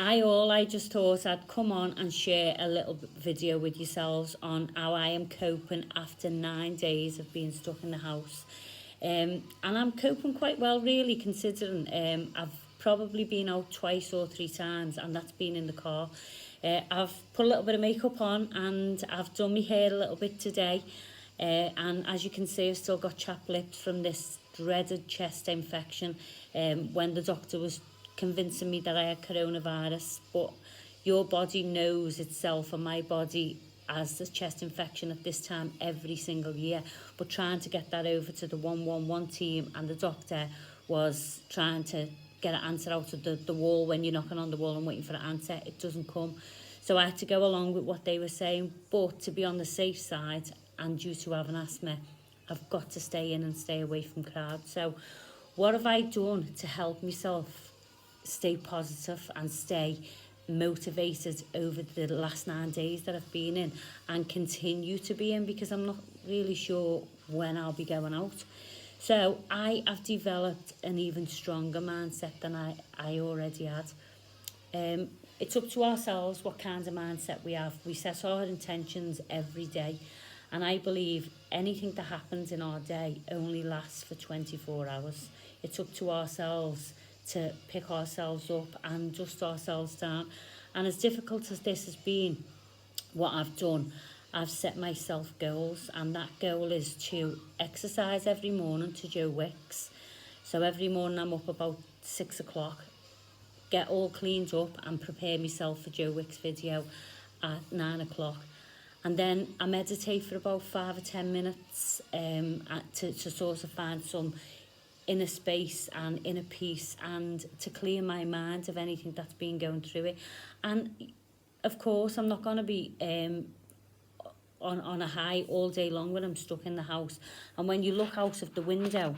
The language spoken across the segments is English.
I just thought I'd come on and share a little video with yourselves on how I am coping after 9 days of being stuck in the house. And I'm coping quite well, really, considering I've probably been out twice or three times, and that's been in the car. I've put a little bit of makeup on, and I've done my hair a little bit today. And as you can see, I've still got chapped lips from this dreaded chest infection when the doctor was convincing me that I had coronavirus. But your body knows itself, and my body has the chest infection at this time every single year. But trying to get that over to the 111 team, and the doctor was trying to get an answer out of the wall. When you're knocking on the wall and waiting for an answer, it doesn't come. So I had to go along with what they were saying. But to be on the safe side, and due to having asthma, I've got to stay in and stay away from crowds. So what have I done to help myself stay positive and stay motivated over the last 9 days that I've been in, and continue to be in, because I'm not really sure when I'll be going out? So I have developed an even stronger mindset than I already had. It's up to ourselves what kind of mindset we have. We set our intentions every day, and I believe anything that happens in our day only lasts for 24 hours. It's up to ourselves to pick ourselves up and dust ourselves down. And as difficult as this has been, what I've done, I've set myself goals, and that goal is to exercise every morning to Joe Wicks. So every morning I'm up about 6 o'clock, get all cleaned up and prepare myself for Joe Wicks' video at 9 o'clock. And then I meditate for about 5 or 10 minutes to sort of find some inner space and inner peace, and to clear my mind of anything that's been going through it. And of course, I'm not going to be on a high all day long when I'm stuck in the house. And when you look out of the window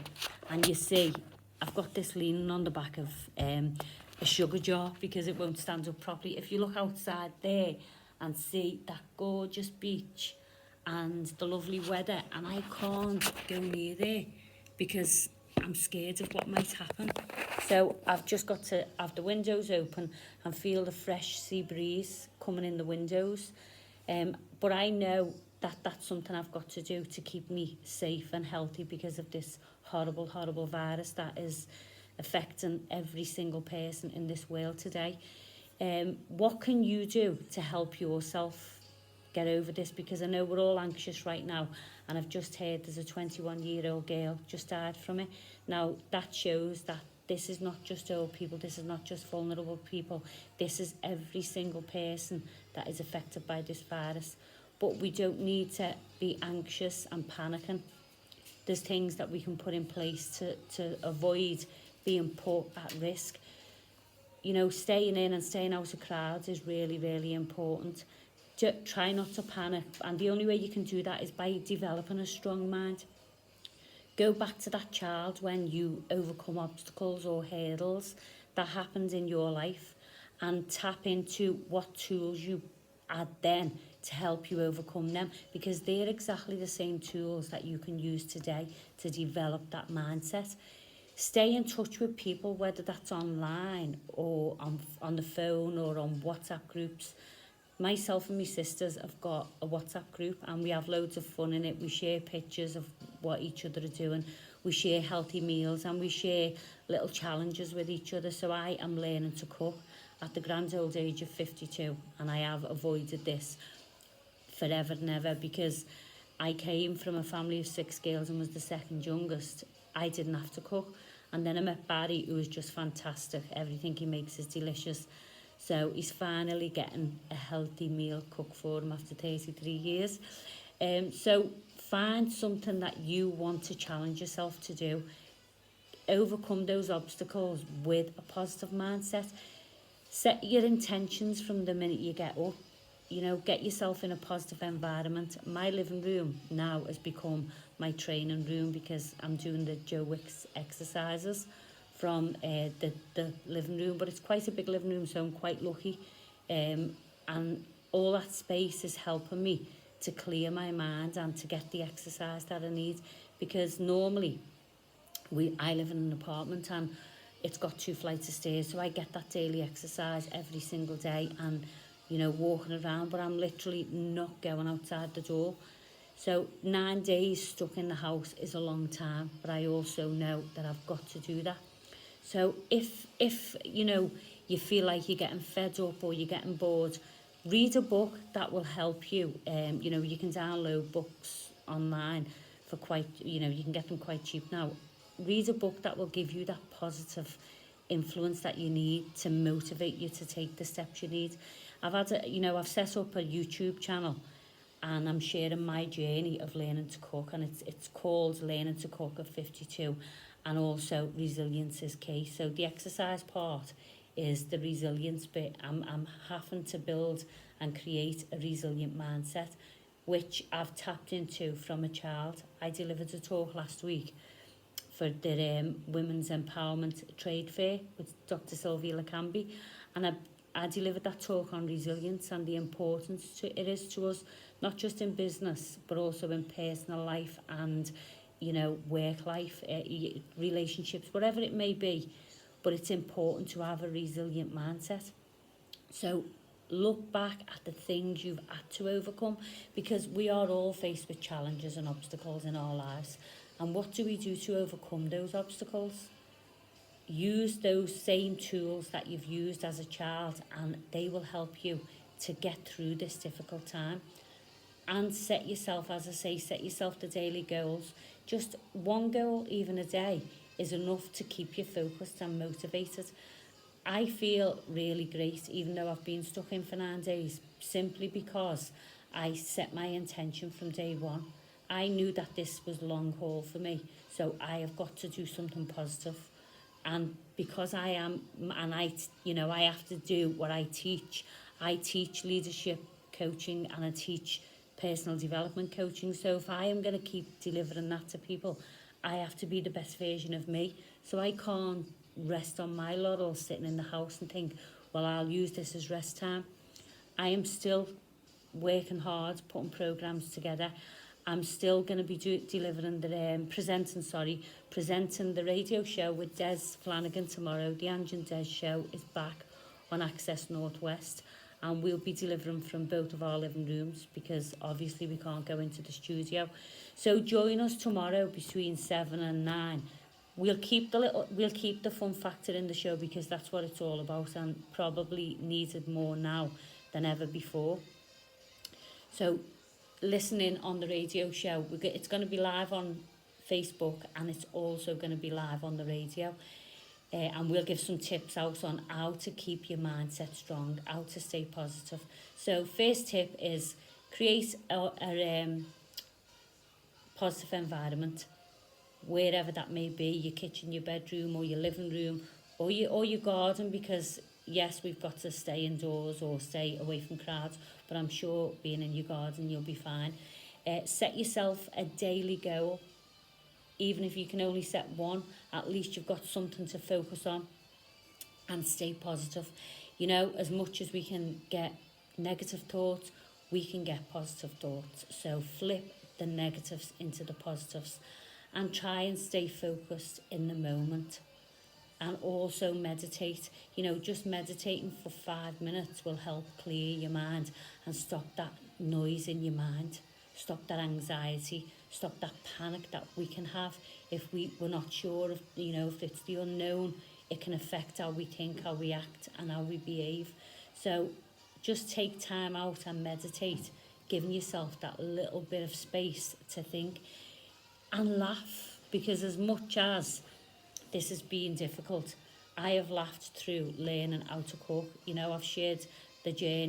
and you see, I've got this leaning on the back of a sugar jar because it won't stand up properly. If you look outside there and see that gorgeous beach and the lovely weather, and I can't go near there because I'm scared of what might happen. So I've just got to have the windows open and feel the fresh sea breeze coming in the windows. But I know that that's something I've got to do to keep me safe and healthy because of this horrible, horrible virus that is affecting every single person in this world today. What can you do to help yourself get over this? Because I know we're all anxious right now, and I've just heard there's a 21-year-old girl just died from it. Now, that shows that this is not just old people, this is not just vulnerable people, this is every single person that is affected by this virus. But we don't need to be anxious and panicking. There's things that we can put in place to avoid being put at risk. You know, staying in and staying out of crowds is really, really important. Try not to panic, and the only way you can do that is by developing a strong mind. Go back to that child when you overcome obstacles or hurdles that happened in your life, and tap into what tools you had then to help you overcome them, because they're exactly the same tools that you can use today to develop that mindset. Stay in touch with people, whether that's online or on the phone or on WhatsApp groups. Myself and my sisters have got a WhatsApp group, and we have loads of fun in it. We share pictures of what each other are doing. We share healthy meals, and we share little challenges with each other. So I am learning to cook at the grand old age of 52, and I have avoided this forever and ever, because I came from a family of 6 girls and was the second youngest. I didn't have to cook. And then I met Barry, who was just fantastic. Everything he makes is delicious. So he's finally getting a healthy meal cooked for him after 33 years. So find something that you want to challenge yourself to do. Overcome those obstacles with a positive mindset. Set your intentions from the minute you get up. You know, get yourself in a positive environment. My living room now has become my training room, because I'm doing the Joe Wicks exercises from the living room. But it's quite a big living room, so I'm quite lucky. And all that space is helping me to clear my mind and to get the exercise that I need. Because normally, I live in an apartment, and it's got 2 flights of stairs, so I get that daily exercise every single day, and you know, walking around, but I'm literally not going outside the door. So 9 days stuck in the house is a long time, but I also know that I've got to do that. So if you know, you feel like you're getting fed up or you're getting bored, read a book that will help you. You know, you can download books online for quite, you know, you can get them quite cheap now. Read a book that will give you that positive influence that you need to motivate you to take the steps you need. You know, I've set up a YouTube channel, and I'm sharing my journey of learning to cook, and it's called Learning to Cook at 52, and also Resilience is Key. So the exercise part is the resilience bit. I'm having to build and create a resilient mindset, which I've tapped into from a child. I delivered a talk last week for the Women's Empowerment Trade Fair with Dr. Sylvia Lacambi, and I delivered that talk on resilience and the importance it is to us, not just in business, but also in personal life and, you know, work life, relationships, whatever it may be. But it's important to have a resilient mindset. So look back at the things you've had to overcome, because we are all faced with challenges and obstacles in our lives. And what do we do to overcome those obstacles? Use those same tools that you've used as a child, and they will help you to get through this difficult time. And set yourself, as I say, set yourself the daily goals. Just one goal, even a day, is enough to keep you focused and motivated. I feel really great, even though I've been stuck in for 9 days, simply because I set my intention from day one. I knew that this was long haul for me, so I have got to do something positive. And because I am, and you know, I have to do what I teach. I teach leadership coaching and I teach personal development coaching. So if I am going to keep delivering that to people, I have to be the best version of me. So I can't rest on my laurels sitting in the house and think, well, I'll use this as rest time. I am still working hard, putting programs together. I'm still going to be delivering presenting the radio show with Des Flanagan tomorrow. The Ange and Des show is back on Access Northwest, and we'll be delivering from both of our living rooms because obviously we can't go into the studio. So join us tomorrow between 7 and 9. We'll keep the fun factor in the show because that's what it's all about, and probably needed more now than ever before. So listening on the radio show, it's going to be live on Facebook, and it's also going to be live on the radio. And we'll give some tips out on how to keep your mindset strong, how to stay positive. So first tip is create a positive environment, wherever that may be, your kitchen, your bedroom, or your living room, or your garden, because yes, we've got to stay indoors or stay away from crowds, but I'm sure being in your garden you'll be fine. Set yourself a daily goal. Even if you can only set one, at least you've got something to focus on, and stay positive. You know, as much as we can get negative thoughts, we can get positive thoughts. So flip the negatives into the positives and try and stay focused in the moment. And also meditate. You know, just meditating for 5 minutes will help clear your mind and stop that noise in your mind. Stop that anxiety, stop that panic that we can have if we're not sure if, you know, if it's the unknown. It can affect how we think, how we act, and how we behave. So just take time out and meditate, giving yourself that little bit of space to think, and laugh, because as much as this has been difficult, I have laughed through learning how to cook. You know, I've shared the journey